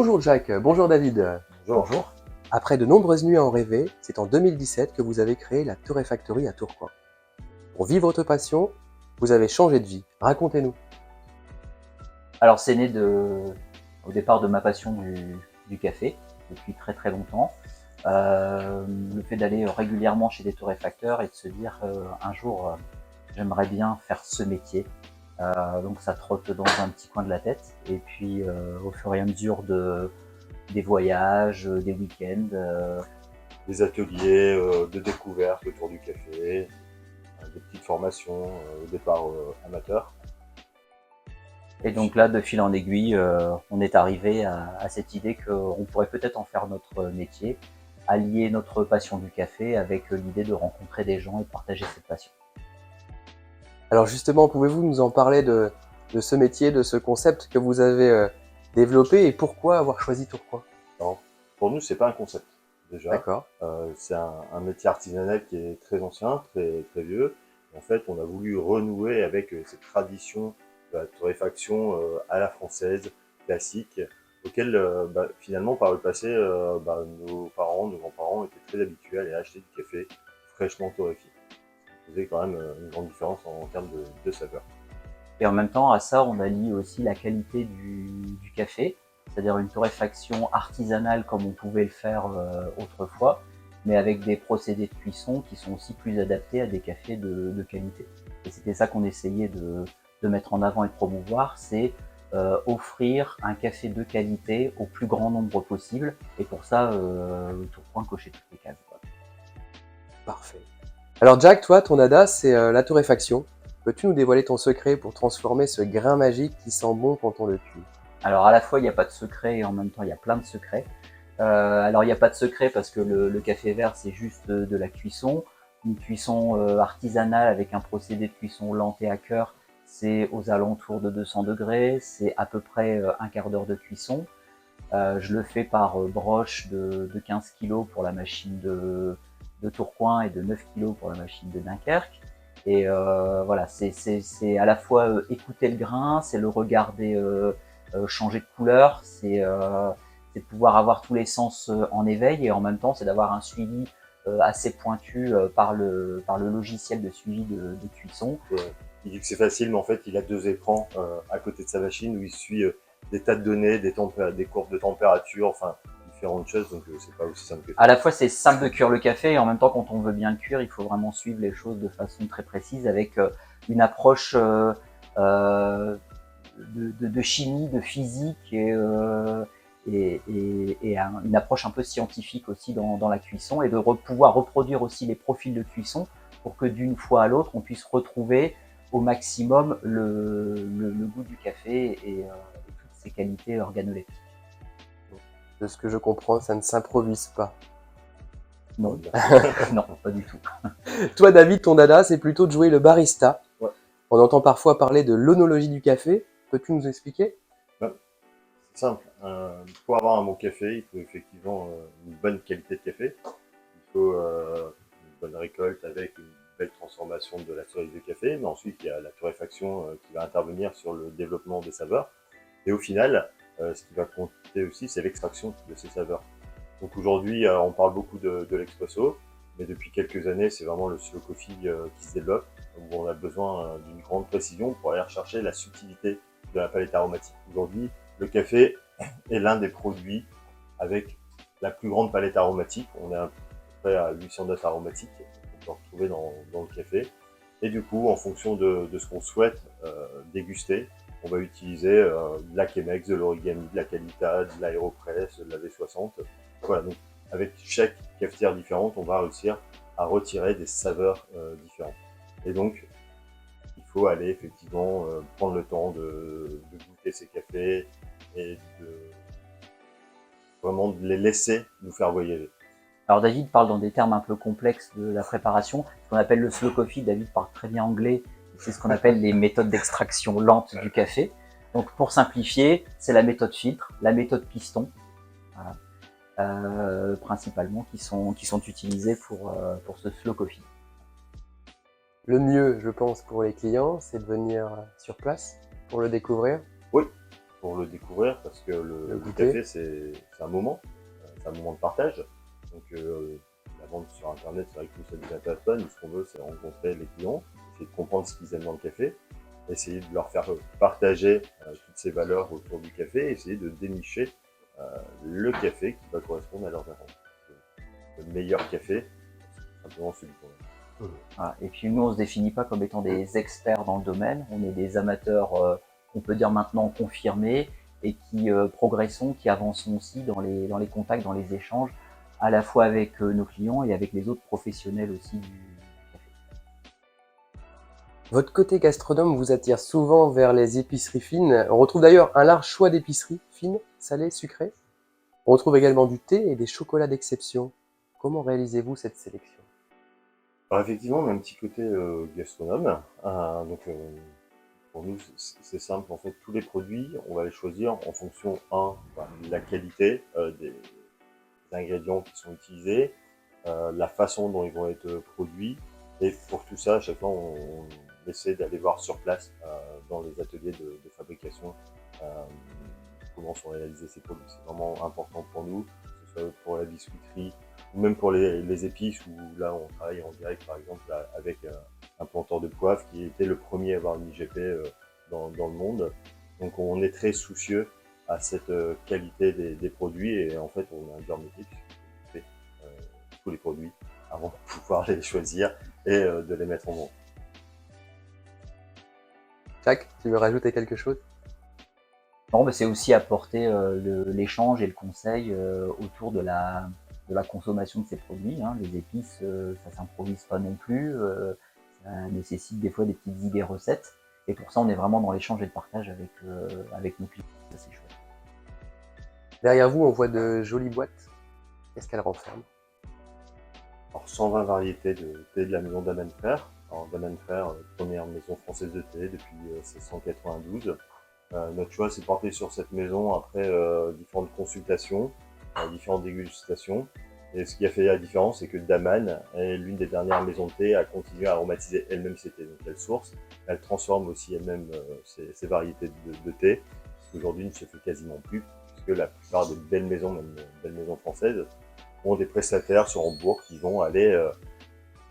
Bonjour Jack, bonjour David. Bonjour. Après de nombreuses nuits à en rêver, c'est en 2017 que vous avez créé la Torréfactory à Tourcoing. Pour vivre votre passion, vous avez changé de vie. Racontez-nous. Alors c'est né au départ de ma passion du café, depuis très très longtemps. Le fait d'aller régulièrement chez des torréfacteurs et de se dire un jour j'aimerais bien faire ce métier. Donc ça trotte dans un petit coin de la tête. Et puis au fur et à mesure des voyages, des week-ends, des ateliers de découverte autour du café, des petites formations au départ amateurs. et donc là, de fil en aiguille, on est arrivé à cette idée qu'on pourrait peut-être en faire notre métier, allier notre passion du café avec l'idée de rencontrer des gens et de partager cette passion. Alors justement, pouvez-vous nous en parler de ce métier, de ce concept que vous avez développé et pourquoi avoir choisi Tourcoing? Alors, pour nous, c'est pas un concept déjà. D'accord. C'est un métier artisanal qui est très ancien, très, très vieux. En fait, on a voulu renouer avec cette tradition de la torréfaction à la française, classique, auquel finalement par le passé, nos parents, nos grands-parents étaient très habitués à aller acheter du café fraîchement torréfié. Ça faisait quand même une grande différence en termes de saveur. Et en même temps, à ça, on allie aussi la qualité du café, c'est-à-dire une torréfaction artisanale comme on pouvait le faire autrefois, mais avec des procédés de cuisson qui sont aussi plus adaptés à des cafés de qualité. Et c'était ça qu'on essayait de mettre en avant et de promouvoir, c'est offrir un café de qualité au plus grand nombre possible. Et pour ça, Tourcoing cochait toutes les cases. Parfait. Alors Jack, toi, ton dada, c'est la torréfaction. Peux-tu nous dévoiler ton secret pour transformer ce grain magique qui sent bon quand on le cuit? Alors à la fois, il n'y a pas de secret et en même temps, il y a plein de secrets. Alors il n'y a pas de secret parce que le café vert, c'est juste de la cuisson. Une cuisson artisanale avec un procédé de cuisson lente et à cœur, c'est aux alentours de 200 degrés. C'est à peu près un quart d'heure de cuisson. Je le fais par broche de 15 kg pour la machine de Tourcoing et de 9 kg pour la machine de Dunkerque. Et voilà, c'est à la fois écouter le grain, c'est le regarder changer de couleur, c'est de pouvoir avoir tous les sens en éveil et en même temps c'est d'avoir un suivi assez pointu par le logiciel de suivi de cuisson. Il dit que c'est facile, mais en fait, il a deux écrans à côté de sa machine où il suit des tas de données, des courbes de température, enfin différentes choses, donc c'est pas aussi simple que ça. À la fois, c'est simple de cuire le café et en même temps, quand on veut bien le cuire, il faut vraiment suivre les choses de façon très précise avec une approche de chimie, de physique et une approche un peu scientifique aussi dans la cuisson et de pouvoir reproduire aussi les profils de cuisson pour que d'une fois à l'autre, on puisse retrouver au maximum le goût du café et toutes ses qualités organoleptiques. De ce que je comprends, ça ne s'improvise pas. Non, non, pas du tout. Toi, David, ton dada, c'est plutôt de jouer le barista. Ouais. On entend parfois parler de l'onologie du café. Peux-tu nous expliquer? C'est simple. Pour avoir un bon café, il faut effectivement une bonne qualité de café. Il faut une bonne récolte avec une belle transformation de la cerise de café. Mais ensuite, il y a la torréfaction qui va intervenir sur le développement des saveurs. Et au final, ce qui va compter aussi, c'est l'extraction de ces saveurs. Donc aujourd'hui, on parle beaucoup de l'expresso, mais depuis quelques années, c'est vraiment le slow coffee qui se développe, où on a besoin d'une grande précision pour aller rechercher la subtilité de la palette aromatique. Aujourd'hui, le café est l'un des produits avec la plus grande palette aromatique. On est à peu près à 800 notes aromatiques qu'on peut retrouver dans le café. Et du coup, en fonction de ce qu'on souhaite déguster, on va utiliser de la Chemex, de l'origami, de la Calita, de l'Aeropress, de la V60. Voilà, donc avec chaque cafetière différente, on va réussir à retirer des saveurs différentes. Et donc, il faut aller effectivement prendre le temps de goûter ces cafés et vraiment de les laisser nous faire voyager. Alors David parle dans des termes un peu complexes de la préparation. Ce qu'on appelle le slow coffee, David parle très bien anglais. C'est ce qu'on appelle les méthodes d'extraction lente du café. Donc pour simplifier, c'est la méthode filtre, la méthode piston, voilà. Principalement qui sont utilisées pour ce slow coffee. Le mieux, je pense, pour les clients, c'est de venir sur place pour le découvrir. Oui, pour le découvrir, parce que le goûter. café, c'est un moment de partage. Donc la vente sur Internet, c'est vrai que nous, ça nous intéresse pas. Nous, ce qu'on veut, c'est rencontrer les clients, essayer de comprendre ce qu'ils aiment dans le café, essayer de leur faire partager toutes ces valeurs autour du café, essayer de dénicher le café qui va correspondre à leurs attentes. Le meilleur café, c'est simplement celui qu'on a. Voilà. Et puis nous, on se définit pas comme étant des experts dans le domaine, on est des amateurs, on peut dire maintenant confirmés, et qui progressons, qui avançons aussi dans les contacts, dans les échanges, à la fois avec nos clients et avec les autres professionnels aussi du café. Votre côté gastronome vous attire souvent vers les épiceries fines. On retrouve d'ailleurs un large choix d'épiceries fines, salées, sucrées. On retrouve également du thé et des chocolats d'exception. Comment réalisez-vous cette sélection? Alors effectivement, on a un petit côté gastronome. Donc pour nous, c'est simple. En fait, tous les produits, on va les choisir en fonction, de la qualité des ingrédients qui sont utilisés, la façon dont ils vont être produits. Et pour tout ça, à chaque fois, on essaie d'aller voir sur place, dans les ateliers de fabrication, comment sont réalisés ces produits. C'est vraiment important pour nous, que ce soit pour la biscuiterie, ou même pour les épices, où là, on travaille en direct, par exemple, avec un planteur de poivre qui était le premier à avoir une IGP dans le monde. Donc, on est très soucieux à cette qualité des produits, et en fait, on a un dur métier qui fait tous les produits avant de pouvoir les choisir et de les mettre en vente. Jacques, tu veux rajouter quelque chose? Non, mais c'est aussi apporter l'échange et le conseil autour de la consommation de ces produits. Hein. Les épices, ça s'improvise pas non plus, ça nécessite des fois des petites idées recettes. Et pour ça, on est vraiment dans l'échange et le partage avec nos clients. Ça, c'est chouette. Derrière vous, on voit de jolies boîtes. Qu'est-ce qu'elles renferment? Alors 120 variétés de thé de la maison Daman Frères. Alors Daman Frères, première maison française de thé depuis 1692. Notre choix s'est porté sur cette maison après différentes consultations, différentes dégustations. Et ce qui a fait la différence, c'est que Daman est l'une des dernières maisons de thé à continuer à aromatiser elle-même ses thés. Donc elle source, elle transforme aussi elle-même ses variétés de thé, ce qu'aujourd'hui ne se fait quasiment plus, puisque la plupart des belles maisons, même belles maisons françaises, ont des prestataires sur Hambourg qui vont aller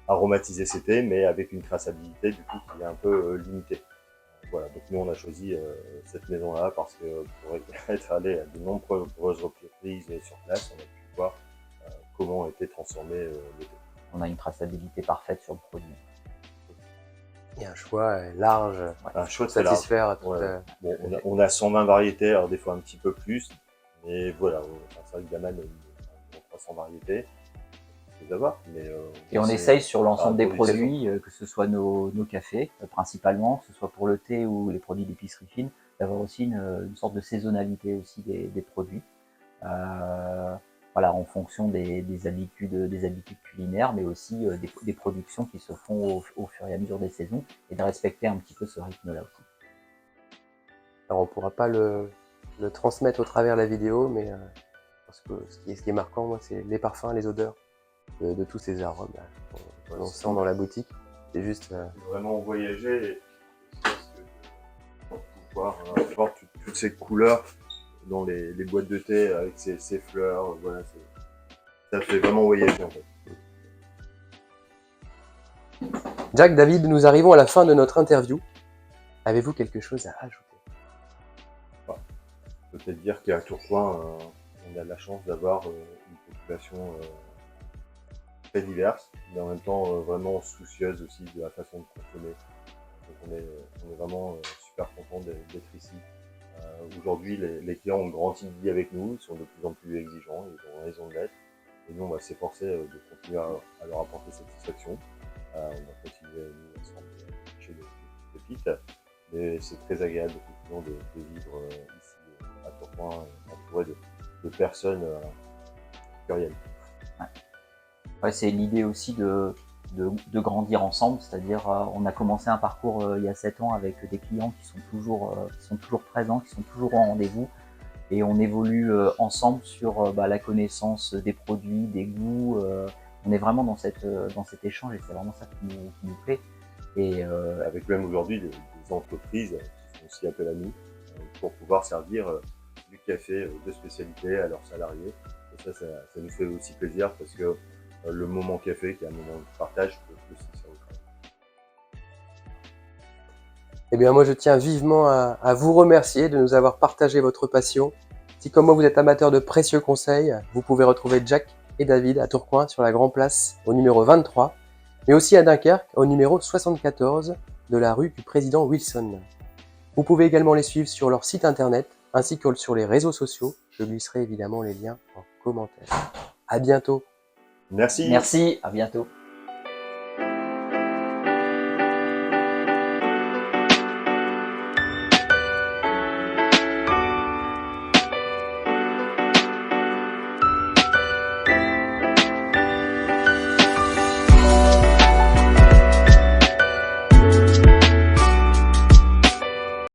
aromatiser ces thés, mais avec une traçabilité du coup qui est un peu limitée. Voilà, donc nous on a choisi cette maison-là parce que pour être allé à de nombreuses reprises sur place, on a pu voir comment était transformé le thé. On a une traçabilité parfaite sur le produit. Il y a un choix large, Un choix pour très large. satisfaire toute, Ouais. Bon, on a 120 variétés, alors des fois un petit peu plus, mais voilà, c'est vrai que Daman a une 300 variétés. Et on essaye sur l'ensemble des produits, que ce soit nos cafés principalement, que ce soit pour le thé ou les produits d'épicerie fine, d'avoir aussi une sorte de saisonnalité aussi des produits. Voilà, en fonction des habitudes culinaires, mais aussi des productions qui se font au fur et à mesure des saisons, et de respecter un petit peu ce rythme-là aussi. Alors on pourra pas le transmettre au travers de la vidéo, mais parce que ce qui est marquant, moi, c'est les parfums, les odeurs de tous ces arômes là, qu'on sent dans la boutique. C'est juste. Vraiment voyager, pour pouvoir voir toutes ces couleurs dans les boîtes de thé avec ces fleurs, voilà, ça fait vraiment voyager en fait. Jacques, David, nous arrivons à la fin de notre interview. Avez-vous quelque chose à ajouter? Peut-être dire qu'à Tourcoing, on a la chance d'avoir une population très diverse, mais en même temps vraiment soucieuse aussi de la façon de consommer. Donc on est vraiment super content d'être ici. Aujourd'hui, les clients ont grandi avec nous, ils sont de plus en plus exigeants, ils ont raison de l'être. Et nous, on va s'efforcer de continuer à leur apporter satisfaction. On va continuer à se rendre chez les pépites. Mais c'est très agréable effectivement de vivre ici à Tourcoing, entouré de personnes curieuses. Ouais, c'est l'idée aussi de grandir ensemble, c'est-à-dire on a commencé un parcours il y a 7 ans avec des clients qui sont toujours présents, qui sont toujours en rendez-vous, et on évolue ensemble sur la connaissance des produits, des goûts. On est vraiment dans cet échange, et c'est vraiment ça qui nous plaît. Et avec même aujourd'hui des entreprises qui font aussi appel à nous, pour pouvoir servir du café de spécialité à leurs salariés. Et ça nous fait aussi plaisir parce que le moment café, qui est un moment de partage, peut aussi servir au travail. Eh bien, moi, je tiens vivement à vous remercier de nous avoir partagé votre passion. Si, comme moi, vous êtes amateur de précieux conseils, vous pouvez retrouver Jack et David à Tourcoing sur la Grand Place au numéro 23, mais aussi à Dunkerque au numéro 74 de la rue du Président Wilson. Vous pouvez également les suivre sur leur site internet ainsi que sur les réseaux sociaux. Je glisserai évidemment les liens en commentaire. À bientôt. Merci. Merci, à bientôt.